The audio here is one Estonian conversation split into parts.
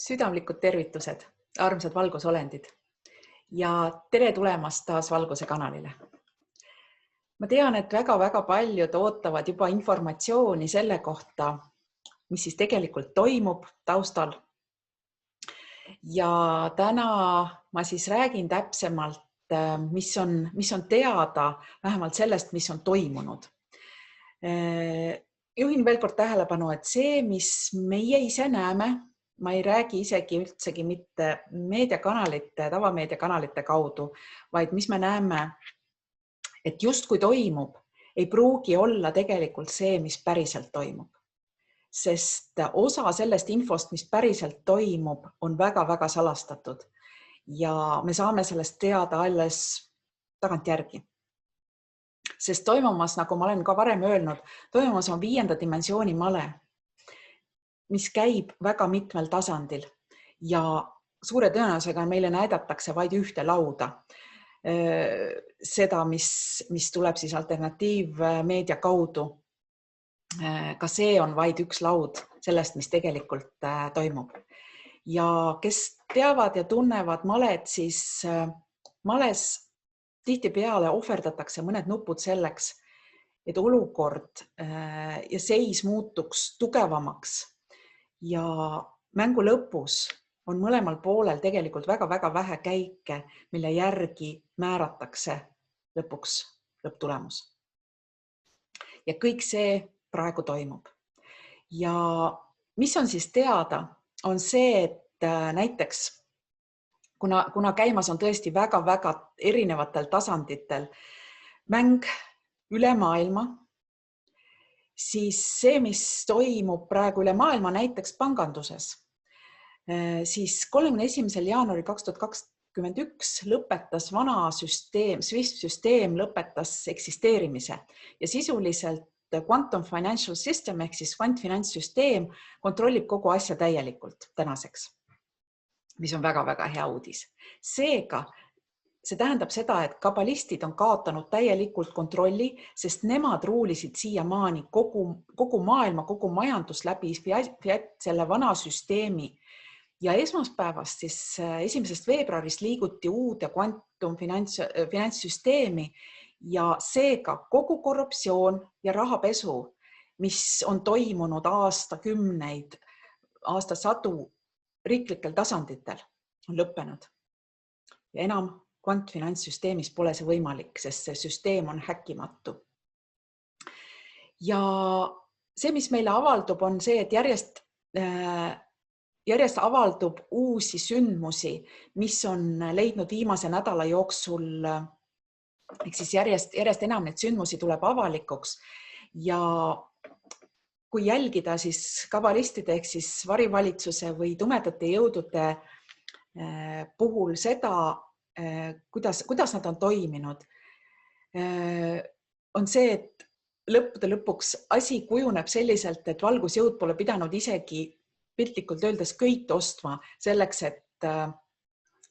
Südamlikud tervitused, armsad valgusolendid ja tere tulemast taas Valguse kanalile. Ma tean, et väga-väga paljud ootavad juba informatsiooni selle kohta, mis siis tegelikult toimub taustal. Ja täna ma siis räägin täpsemalt, mis on teada vähemalt sellest, mis on toimunud. Juhin veel kord tähelepanu, et see, mis meie ise näeme, ma ei räägi üldsegi mitte meediakanalite, tavameediakanalite kaudu, vaid mis me näeme, et justkui toimub, ei pruugi olla tegelikult see, mis päriselt toimub. Sest osa sellest infost, mis päriselt toimub, on väga-väga salastatud ja me saame sellest teada alles tagantjärgi. Sest toimumas, nagu ma olen ka varem öelnud, toimumas on 5. dimensiooni male, mis käib väga mitmel tasandil ja suure tõenäosusega meile näidatakse vaid ühte lauda. Seda, mis tuleb siis alternatiivmeedia kaudu. Ka see on vaid üks laud sellest, mis tegelikult toimub. Ja kes teavad ja tunnevad malet, siis males tihtipeale ohverdatakse mõned nupud selleks, et olukord ja seis muutuks tugevamaks. Ja mängu lõpus on mõlemal poolel tegelikult väga-väga vähe käike, mille järgi määratakse lõpuks lõpptulemus. Ja kõik see praegu toimub. Ja mis on siis teada, on see, et näiteks, kuna käimas on tõesti väga-väga erinevatel tasanditel mäng üle maailma, siis see, mis toimub praegu üle maailma näiteks panganduses, siis 31. jaanuari 2021 lõpetas vana süsteem, SWIFT-süsteem lõpetas eksisteerimise ja sisuliselt Quantum Financial System ehk siis kvantfinantssüsteem kontrollib kogu asja täielikult tänaseks, mis on väga-väga hea uudis. Seega, see tähendab seda, et kabalistid on kaotanud täielikult kontrolli, sest nemad ruulisid siiamaani kogu maailma, kogu majandus läbi selle vana süsteemi. Ja esmaspäevast, siis 1. veebruarist liiguti uude Quantum finantssüsteemi ja seega kogu korruptsioon ja rahapesu, mis on toimunud aastakümneid, aastasadu riiklikel tasanditel, on lõppenud. Ja enam kvantfinantssüsteemis pole see võimalik, sest see süsteem on häkkimatu. Ja see, mis meile avaldub, on see, et järjest avaldub uusi sündmusi, mis on leidnud viimase nädala jooksul, ehk siis järjest enam neid sündmusi tuleb avalikuks. Ja kui jälgida siis kabalistide ehk siis varivalitsuse või tumedate jõudude puhul seda, kuidas nad on toiminud, on see, et lõppude lõpuks asi kujuneb selliselt, et valgusjõud pole pidanud isegi piltlikult öeldes köit ostma selleks, et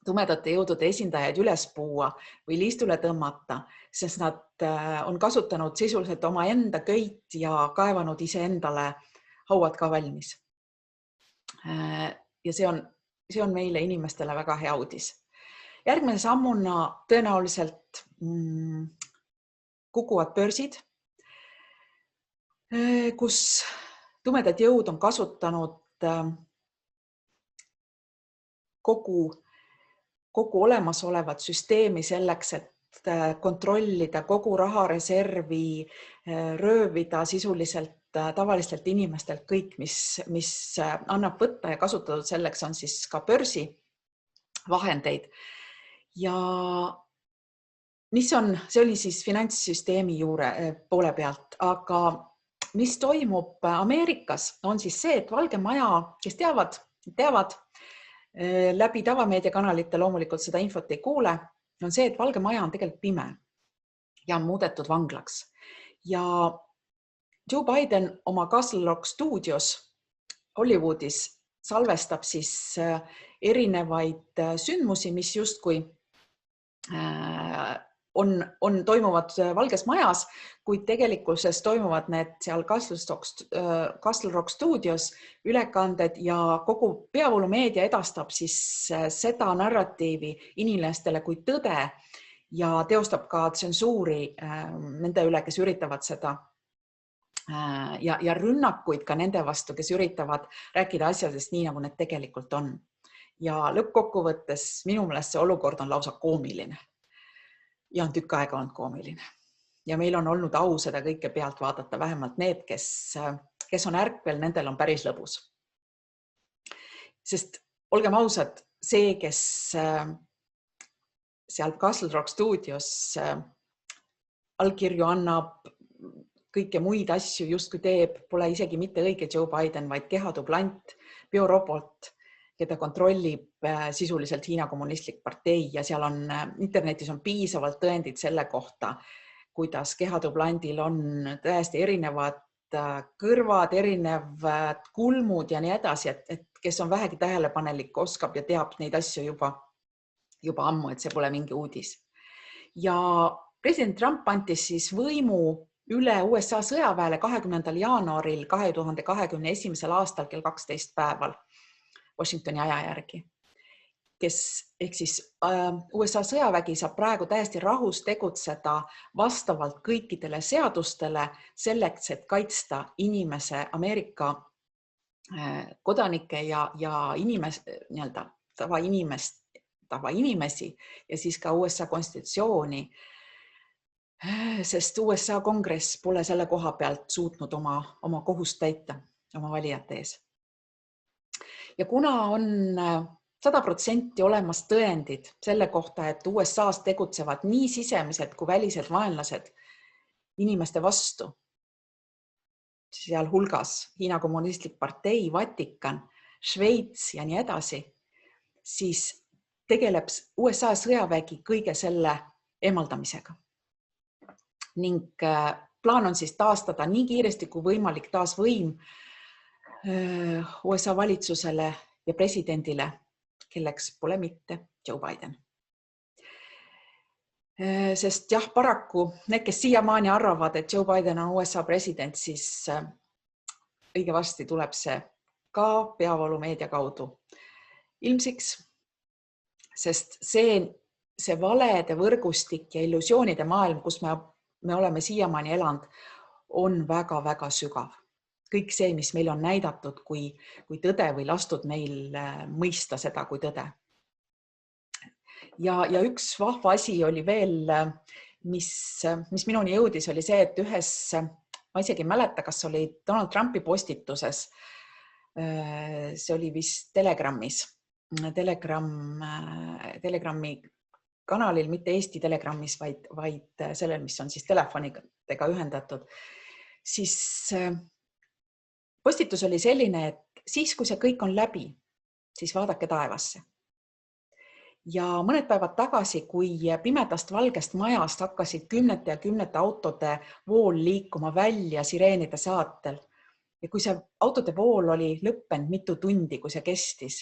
tumedate jõudude esindajaid üles puua või liistule tõmmata, sest nad on kasutanud sisuliselt oma enda köit ja kaevanud iseendale hauad ka valmis. Ja see on meile inimestele väga hea uudis. Järgmine sammuna tõenäoliselt kukuvad börsid, kus tumedad jõud on kasutanud kogu olemasolevat süsteemi selleks, et kontrollida kogu rahareservi, röövida sisuliselt tavalistelt inimestelt kõik, mis annab võtta ja kasutatud selleks on siis ka börsi vahendeid. Ja see oli siis finantssüsteemi poole pealt, aga mis toimub Ameerikas on siis see, et Valge Maja, kes teavad, läbi tavameediakanalite loomulikult seda infot ei kuule, on see, et Valge Maja on tegelikult pime ja on muudetud vanglaks. Ja Joe Biden oma Castle Rock stuudios Hollywoodis salvestab siis erinevaid sündmusi, mis justkui toimuvad Valges Majas, kuid tegelikkuses toimuvad need seal Castle Rock stuudios ülekanded ja kogu peavoolumeedia edastab siis seda narratiivi inimestele kui tõde ja teostab ka tsensuuri nende üle, kes üritavad seda ja rünnakuid ka nende vastu, kes üritavad rääkida asjadest nii, nagu need tegelikult on. Ja lõppkokkuvõttes minu meelest see olukord on lausa koomiline. Ja on tükk aega olnud koomiline. Ja meil on olnud au seda kõike pealt vaadata, vähemalt need, kes on ärkvel, nendel on päris lõbus. Sest olgem ausad, see, kes seal Castle Rock stuudios allkirju annab, kõike muid asju justkui teeb, pole isegi mitte õige Joe Biden, vaid kehadublant, biorobot, keda kontrollib sisuliselt Hiina kommunistlik partei ja seal internetis on piisavalt tõendid selle kohta, kuidas kehadublandil on täiesti erinevad kõrvad, erinevad kulmud ja nii edasi, et kes on vähegi tähelepanelik, oskab ja teab neid asju juba ammu, et see pole mingi uudis. Ja president Trump antis siis võimu üle USA sõjaväele 20. jaanuaril 2021. aastal kell 12 päeval. Washingtoni aja järgi, ehk siis USA sõjavägi saab praegu täiesti rahus tegutseda vastavalt kõikidele seadustele selleks, et kaitsta Ameerika kodanikke ja tavainimesi ja siis ka USA konstitutsiooni, sest USA kongress pole selle koha pealt suutnud oma kohust täita oma valijate ees. Ja kuna on 100% olemas tõendid selle kohta, et USA-s tegutsevad nii sisemised kui välised vaenlased inimeste vastu, seal hulgas Hiina kommunistlik partei, Vatikan, Šveits ja nii edasi, siis tegeleb USA sõjavägi kõige selle eemaldamisega. Ning plaan on siis taastada nii kiiresti kui võimalik taas võim USA valitsusele ja presidendile, kelleks pole mitte Joe Biden. Sest jah, paraku need, kes siiamaani arvavad, et Joe Biden on USA president, siis õige varsti tuleb see ka peavoolumeedia kaudu ilmsiks, sest see valede võrgustik ja illusioonide maailm, kus me oleme siiamaani elanud, on väga-väga sügav. Kõik see, mis meil on näidatud kui tõde või lastud meil mõista seda kui tõde. Ja üks vahva asi oli veel, mis minuni jõudis, oli see, et ühes, ma isegi ei mäleta, kas oli Donald Trumpi postituses, see oli vist Telegrammis, Telegrami kanalil, mitte Eesti Telegrammis, vaid sellel, mis on siis telefonidega ühendatud, siis postitus oli selline, et siis, kui see kõik on läbi, siis vaadake taevasse. Ja mõned päevad tagasi, kui pimedast valgest majast hakkasid kümnete ja kümnete autode vool liikuma välja sireenide saatel ja kui see autode vool oli lõppenud mitu tundi, kui see kestis,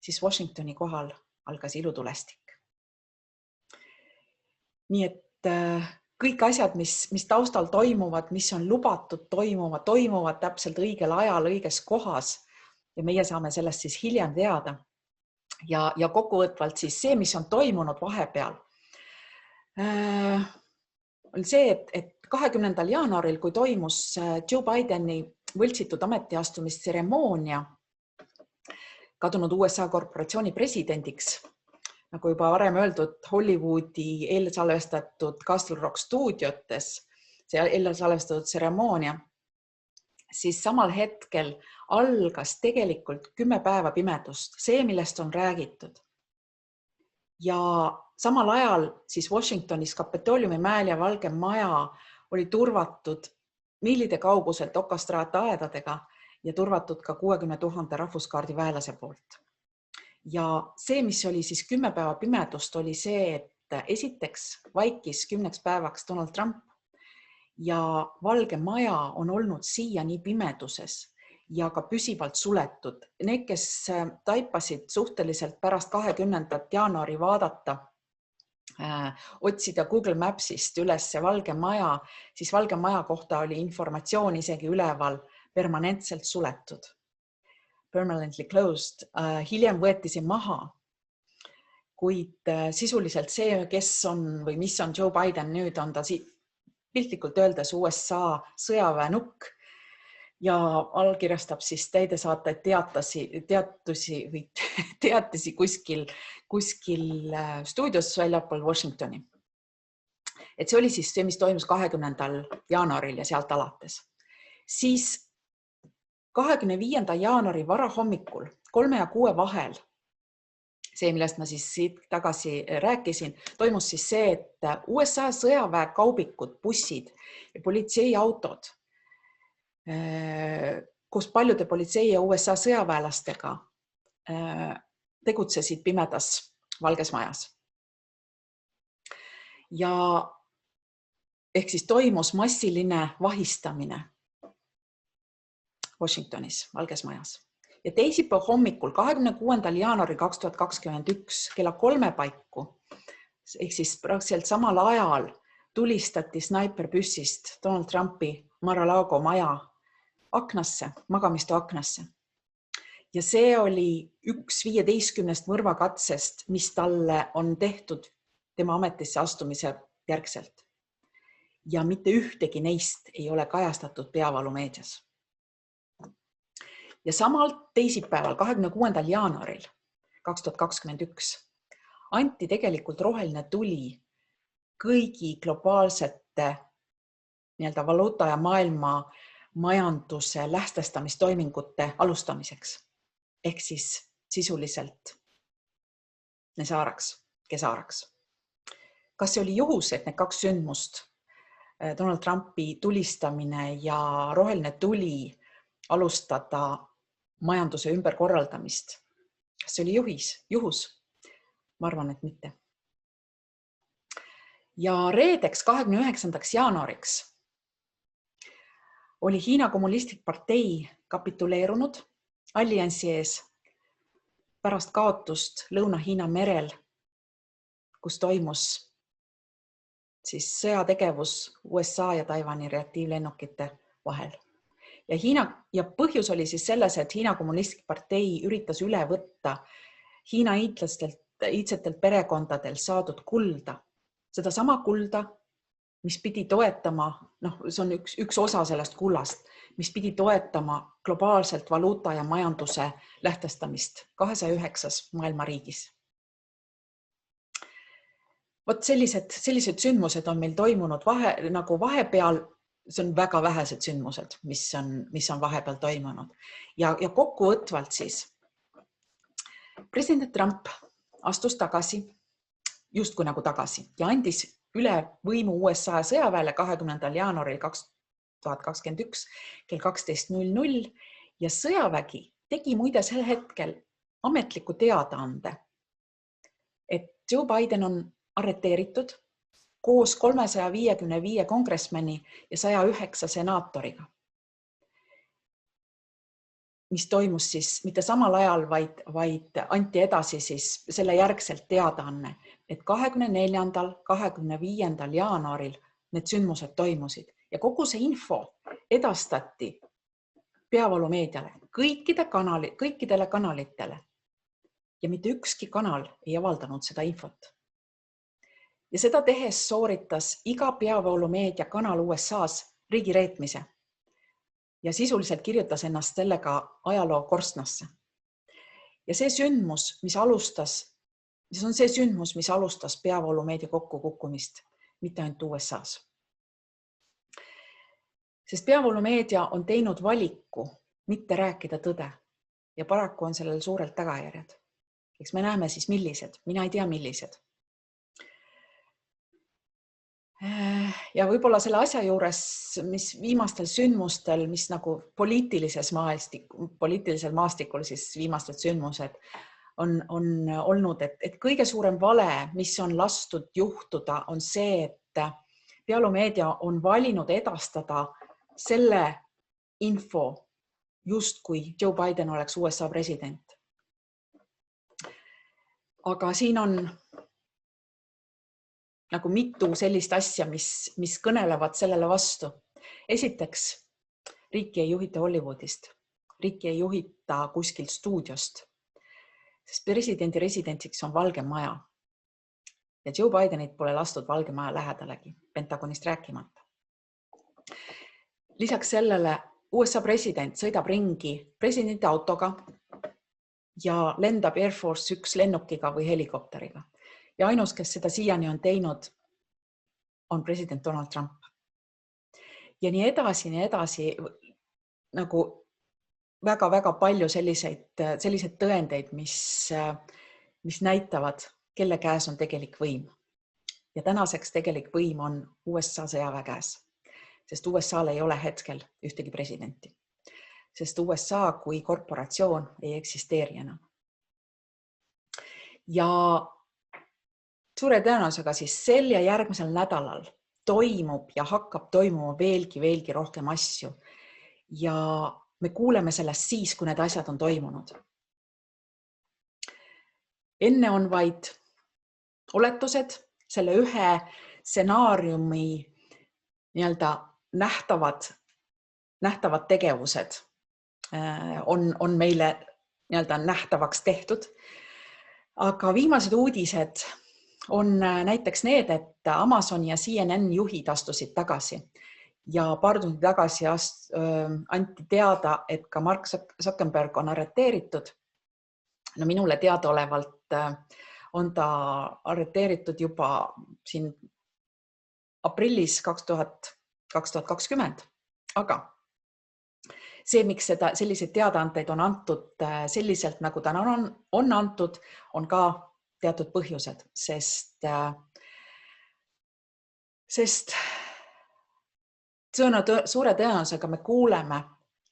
siis Washingtoni kohal algas ilutulestik. Nii et kõik asjad, mis taustal toimuvad, mis on lubatud toimuvad täpselt õigel ajal, õiges kohas ja meie saame sellest siis hiljem teada. Ja kokkuvõtvalt siis see, mis on toimunud vahepeal, on see, et 20. jaanuaril, kui toimus Joe Bideni võltsitud ametiastumistseremoonia kadunud USA korporatsiooni presidendiks, nagu juba varem öeldud, Hollywoodi eelsalvestatud Castle Rock stuudiotes, see eelsalvestatud tseremoonia, siis samal hetkel algas tegelikult 10 päeva pimedust, see, millest on räägitud. Ja samal ajal siis Washingtonis Kapitooliumi mäel ja Valge Maja oli turvatud miilide kauguselt okastraataedadega ja turvatud ka 60 000 rahvuskaardi väelase poolt. Ja see, mis oli siis 10 päeva pimedust, oli see, et esiteks vaikis 10 päevaks Donald Trump ja Valge Maja on olnud siiani pimeduses ja ka püsivalt suletud. Need, kes taipasid suhteliselt pärast 20. jaanuari vaadata otsida Google Mapsist üles Valge Maja, siis Valge Maja kohta oli informatsioon isegi üleval permanentselt suletud. Permanently closed. Hiljem võeti see maha, kuid sisuliselt see, kes on või mis on Joe Biden nüüd, on ta piltlikult öeldes USA sõjaväenukk ja allkirjastab siis täidesaateid teatisi kuskil stuudios väljapool Washingtoni. Et see oli siis see, mis toimus 20. jaanuaril ja sealt alates. Siis 25. jaanuari varahommikul 3 ja 6 vahel, see, millest ma siis siit tagasi rääkisin, toimus siis see, et USA sõjaväekaubikud, bussid ja politseiautod koos paljude politsei ja USA sõjaväelastega tegutsesid pimedas Valges Majas. Ja ehk siis toimus massiline vahistamine Washingtonis, Valges Majas. Ja teisipäeva hommikul 26. jaanuaril 2021 kella 3 paiku, ehk siis praktiliselt samal ajal tulistati snaiperpüssist Donald Trumpi Mar-a-Lago maja aknasse, magamistu aknasse. Ja see oli üks 15 mõrvakatsest, mis talle on tehtud tema ametisse astumise järgselt. Ja mitte ühtegi neist ei ole kajastatud peavalumeedias. Ja samal teisipäeval, 26. jaanuaril 2021 anti tegelikult roheline tuli kõigi globaalsete valuuta ja maailma majanduse lähtestamistoimingute alustamiseks. Ehk siis sisuliselt kesaaraks. Kas see oli juhus, et need 2 sündmust, Donald Trumpi tulistamine ja roheline tuli alustada majanduse ümberkorraldamist? Kas see oli juhus? Ma arvan, et mitte. Ja reedeks 29. jaanuariks oli Hiina kommunistlik partei kapituleerunud alliansi ees pärast kaotust Lõuna-Hiina merel, kus toimus siis sõjategevus USA ja Taiwani reaktiivlennukite vahel. Ja põhjus oli siis selles, et Hiina kommunistlik partei üritas üle võtta Hiina iidsetelt perekondadel saadud kulda. Seda sama kulda, mis pidi toetama, see on üks osa sellest kullast, mis pidi toetama globaalselt valuuta ja majanduse lähtestamist 209 maailma riigis. Vot sellised sündmused on meil toimunud vahepeal, see on väga vähesed sündmused, mis on vahepeal toimunud. Ja kokkuvõtvalt siis president Trump astus tagasi, justkui nagu tagasi ja andis üle võimu USA sõjaväele 20. jaanuaril 2021 kell 12.00 ja sõjavägi tegi muide sel hetkel ametliku teadaande, et Joe Biden on arreteeritud koos 355 kongressmeni ja 109 senaatoriga, mis toimus siis mitte samal ajal, vaid anti edasi siis selle järgselt teadaanne, et 24. 25. jaanuaril need sündmused toimusid ja kogu see info edastati peavalumeediale, kõikidele kanalitele ja mitte ükski kanal ei avaldanud seda infot. Ja seda tehes sooritas iga peavalumeedia kanal USA-s riigireetmise ja sisuliselt kirjutas ennast sellega ajaloo korstnasse. Ja see sündmus, mis alustas peavoolumeedia kokkukukkumist, mitte ainult USA-s. Sest peavoolumeedia on teinud valiku mitte rääkida tõde ja paraku on sellel suurelt tagajärjed. Eks me näeme siis millised, mina ei tea millised. Ja võib-olla selle asja juures, mis viimastel sündmustel, mis nagu poliitilisel maastikul siis viimastel sündmused on olnud, et kõige suurem vale, mis on lastud juhtuda, on see, et peavoolumeedia on valinud edastada selle info, justkui Joe Biden oleks USA president. Aga siin on nagu mitu sellist asja, mis kõnelevad sellele vastu. Esiteks, riiki ei juhita Hollywoodist, riiki ei juhita kuskilt stuudiost, sest presidendi residentsiks on Valge Maja. Ja Joe Bidenit pole lastud Valge Maja lähedalegi, Pentagonist rääkimata. Lisaks sellele USA president sõidab ringi presidendi autoga ja lendab Air Force 1 lennukiga või helikopteriga. Ja ainus, kes seda siiani on teinud, on president Donald Trump. Ja nii edasi, nagu väga-väga palju selliseid tõendeid, mis näitavad, kelle käes on tegelik võim. Ja tänaseks tegelik võim on USA sõjaväe käes, sest USA-l ei ole hetkel ühtegi presidenti, sest USA kui korporatsioon ei eksisteeri enam. Ja suure tõenäosusega siis sel ja järgmisel nädalal toimub ja hakkab toimuma veelgi rohkem asju. Ja me kuuleme sellest siis, kui need asjad on toimunud. Enne on vaid oletused, selle ühe stsenaariumi nii-öelda nähtavad tegevused on meile nii-öelda nähtavaks tehtud. Aga viimased uudised on näiteks need, et Amazon ja CNN juhid astusid tagasi ja paar tundi tagasi anti teada, et ka Mark Zuckerberg on arreteeritud. No minule teadaolevalt on ta arreteeritud juba siin aprillis 2020, aga see, miks selliseid teadaanteid on antud selliselt, nagu ta on antud, on ka teatud põhjused, sest suure tõenäosusega me kuuleme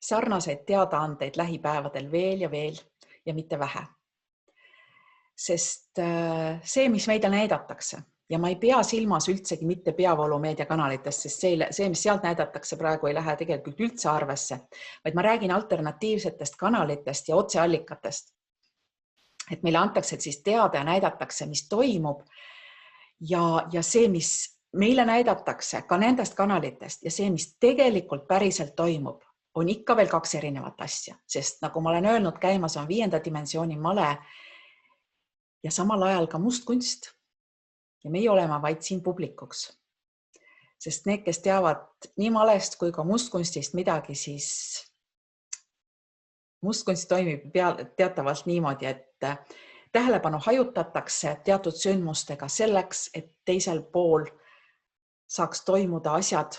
sarnaseid teadaandeid lähipäevadel veel ja mitte vähe. Sest see, mis meile näidatakse, ja ma ei pea silmas üldsegi mitte peavoolumeediakanalitest, sest see, mis sealt näidatakse praegu ei lähe tegelikult üldse arvesse, vaid ma räägin alternatiivsetest kanalitest ja otseallikatest. Et meile antakse siis teada ja näidatakse, mis toimub ja see, mis meile näidatakse ka nendest kanalitest ja see, mis tegelikult päriselt toimub, on ikka veel kaks erinevat asja, sest nagu ma olen öelnud, käimas on 5. dimensiooni male ja samal ajal ka mustkunst. Ja meie oleme vaid siin publikuks, sest need, kes teavad nii malest kui ka mustkunstist midagi, siis mustkunst toimib teatavalt niimoodi, et tähelepanu hajutatakse teatud sündmustega selleks, et teisel pool saaks toimuda asjad,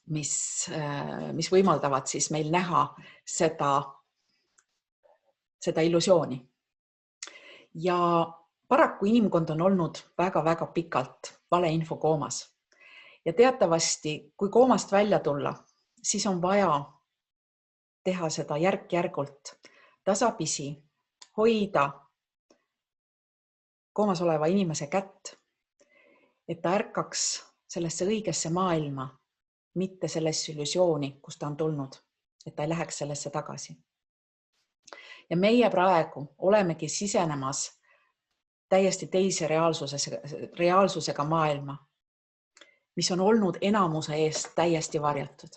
mis võimaldavad siis meil näha seda illusiooni. Ja paraku inimkond on olnud väga-väga pikalt valeinfo koomas. Ja teatavasti, kui koomast välja tulla, siis on vaja teha seda järk-järgult, tasapisi, hoida koomas oleva inimese kätt, et ta ärkaks sellesse õigesse maailma, mitte sellesse illusiooni, kus ta on tulnud, et ta ei läheks sellesse tagasi. Ja meie praegu olemegi sisenemas täiesti teise reaalsusega maailma, mis on olnud enamuse eest täiesti varjatud.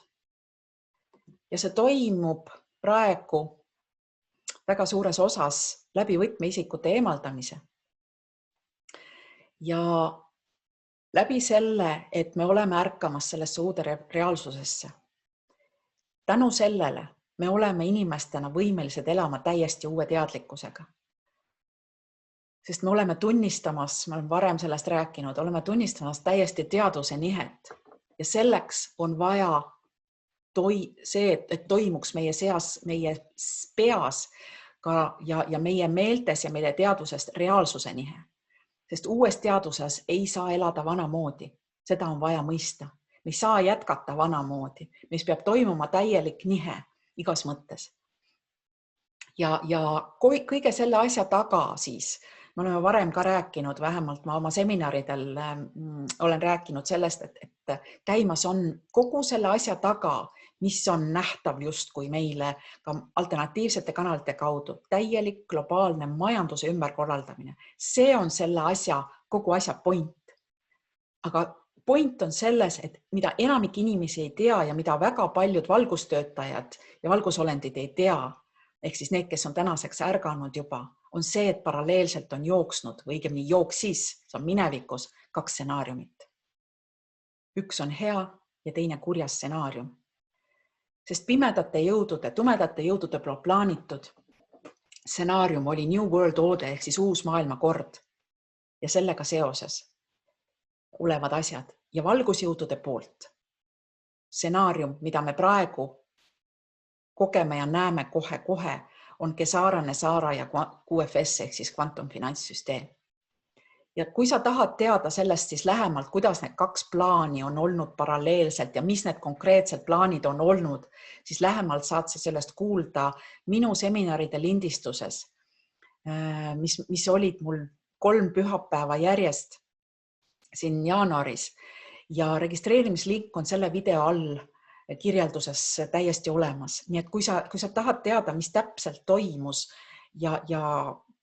Ja see toimub praegu väga suures osas läbi võtmeisikute eemaldamise. Ja läbi selle, et me oleme ärkamas sellesse uude reaalsusesse. Tänu sellele me oleme inimestena võimelised elama täiesti uue teadlikkusega. Sest me oleme tunnistamas, ma olen varem sellest rääkinud, oleme tunnistamas täiesti teadvuse nihet. Ja selleks on vaja see, et toimuks meie seas, meie peas ja meie meeltes ja meie teadvusest reaalsuse nihe. Sest uues teadvuses ei saa elada vanamoodi. Seda on vaja mõista. Me ei saa jätkata vanamoodi, mis peab toimuma täielik nihe igas mõttes. Ja kõige selle asja taga siis, me oleme varem ka rääkinud, vähemalt ma oma seminaridel olen rääkinud sellest, et käimas on kogu selle asja taga mis on nähtav justkui meile ka alternatiivsete kanalite kaudu, täielik globaalne majanduse ümberkorraldamine. See on selle asja, kogu asja point. Aga point on selles, et mida enamik inimesi ei tea ja mida väga paljud valgustöötajad ja valgusolendid ei tea, ehk siis need, kes on tänaseks ärganud juba, on see, et paralleelselt on jooksnud või õigemini jooksis, see on minevikus, 2 stsenaariumit. Üks on hea ja teine kurja stsenaarium. Sest tumedate jõudude plaanitud stsenaarium oli New World Order ehk siis uus maailmakord ja sellega seoses olevad asjad ja valgusjõudude poolt stsenaarium, mida me praegu kogeme ja näeme kohe-kohe, on Kesara, Nesara ja QFS ehk siis kvantumfinantssüsteem. Ja kui sa tahad teada sellest siis lähemalt, kuidas need 2 plaani on olnud paralleelselt ja mis need konkreetsed plaanid on olnud, siis lähemalt saad sa sellest kuulda minu seminaride lindistuses, mis olid mul 3 pühapäeva järjest siin jaanuaris ja registreerimislink on selle video all kirjelduses täiesti olemas. Nii et kui sa tahad teada, mis täpselt toimus ja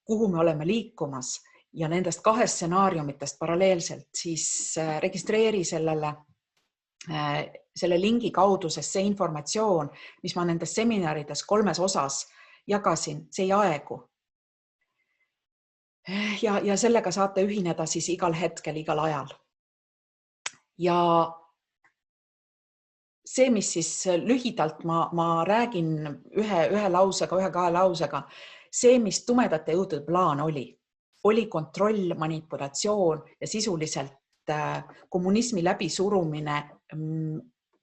kuhu me oleme liikumas ja nendest 2 stsenaariumitest paralleelselt, siis registreeri selle lingi kaudu, sest see informatsioon, mis ma nendes seminarides 3 osas jagasin, see ei aegu. Ja sellega saate ühineda siis igal hetkel, igal ajal. Ja see, mis siis lühidalt ma räägin ühe lausega, 1-2 lausega, see, mis tumedate jõudude plaan oli kontroll, manipulatsioon ja sisuliselt kommunismi läbisurumine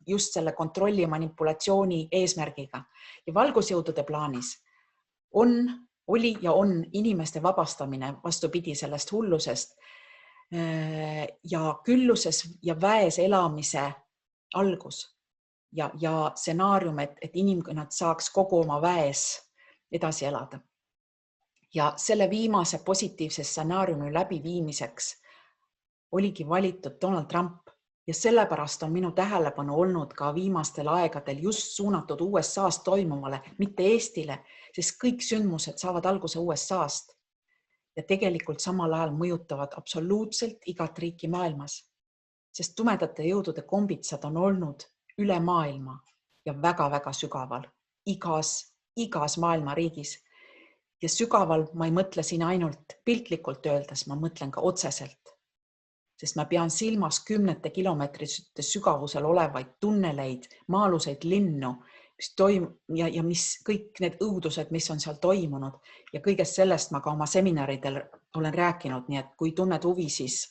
just selle kontrolli ja manipulatsiooni eesmärgiga. Ja valgusjõudude plaanis oli ja on inimeste vabastamine vastupidi sellest hullusest ja külluses ja väes elamise algus ja stsenaarium, et inimkonnad saaks kogu oma väes edasi elada. Ja selle viimase positiivse stsenaariumi läbiviimiseks oligi valitud Donald Trump ja sellepärast on minu tähelepanu olnud ka viimastel aegadel just suunatud USA-st toimuvale, mitte Eestile, sest kõik sündmused saavad alguse USA-st ja tegelikult samal ajal mõjutavad absoluutselt igat riiki maailmas, sest tumedate jõudude kombitsad on olnud üle maailma ja väga-väga sügaval igas maailma riigis. Ja sügaval ma ei mõtle siin ainult piltlikult öeldes, ma mõtlen ka otseselt, sest ma pean silmas 10 kilomeetrite sügavusel olevaid tunneleid, maa-aluseid linnu ja mis kõik need õudused, mis on seal toimunud ja kõigest sellest ma ka oma seminaridel olen rääkinud, nii et kui tunned huvi, siis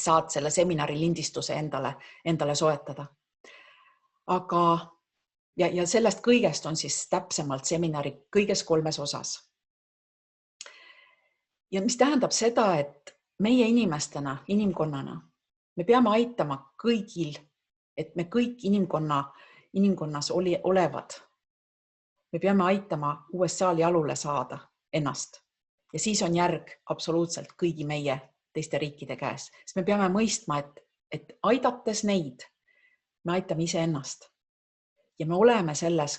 saad selle seminari lindistuse endale soetada. Aga ja sellest kõigest on siis täpsemalt seminari kõiges 3 osas. Ja mis tähendab seda, et meie inimestena, inimkonnana, me peame aitama kõigil, et me kõik inimkonnas olevad. Me peame aitama USA-l jalule saada ennast ja siis on järg absoluutselt kõigi meie teiste riikide käes. Sest me peame mõistma, et aidates neid, me aitame ise ennast. Ja me oleme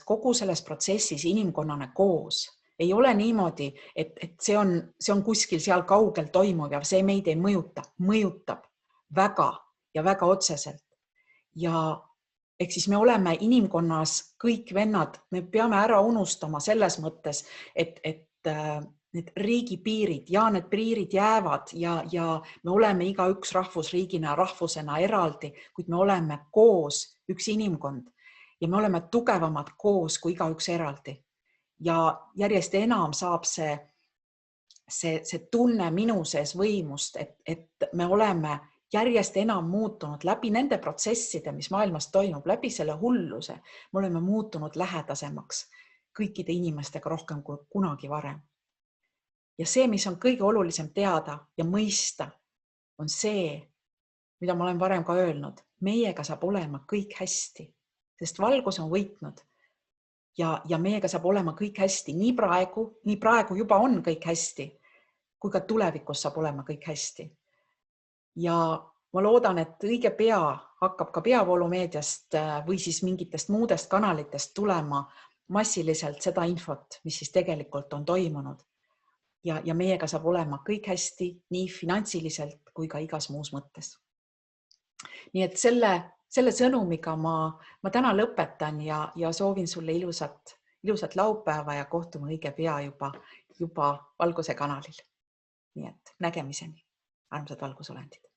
kogu selles protsessis inimkonnana koos. Ei ole niimoodi, et see on kuskil seal kaugel toimuv ja see meid ei mõjutab väga ja väga otseselt. Ja ehk siis me oleme inimkonnas kõik vennad, me peame ära unustama selles mõttes, et need riigipiirid ja need piirid jäävad ja me oleme igaüks rahvusriigina, rahvusena eraldi, kuid me oleme koos üks inimkond ja me oleme tugevamad koos kui igaüks eraldi. Ja järjest enam saab see tunne minu sees võimust, et me oleme järjest enam muutunud läbi nende protsesside, mis maailmas toimub, läbi selle hulluse. Me oleme muutunud lähedasemaks kõikide inimestega rohkem kui kunagi varem. Ja see, mis on kõige olulisem teada ja mõista, on see, mida ma olen varem ka öelnud. Meiega saab olema kõik hästi, sest valgus on võitnud. Ja meiega saab olema kõik hästi. Nii praegu juba on kõik hästi, kui ka tulevikus saab olema kõik hästi. Ja ma loodan, et õige pea hakkab ka peavoolumeediast või siis mingitest muudest kanalitest tulema massiliselt seda infot, mis siis tegelikult on toimunud. Ja meiega saab olema kõik hästi nii finantsiliselt kui ka igas muus mõttes. Nii et selle sõnumiga ma täna lõpetan ja soovin sulle ilusat laupäeva ja kohtume õige pea juba Valguse kanalil. Nii et nägemiseni, armsad valgusolendid.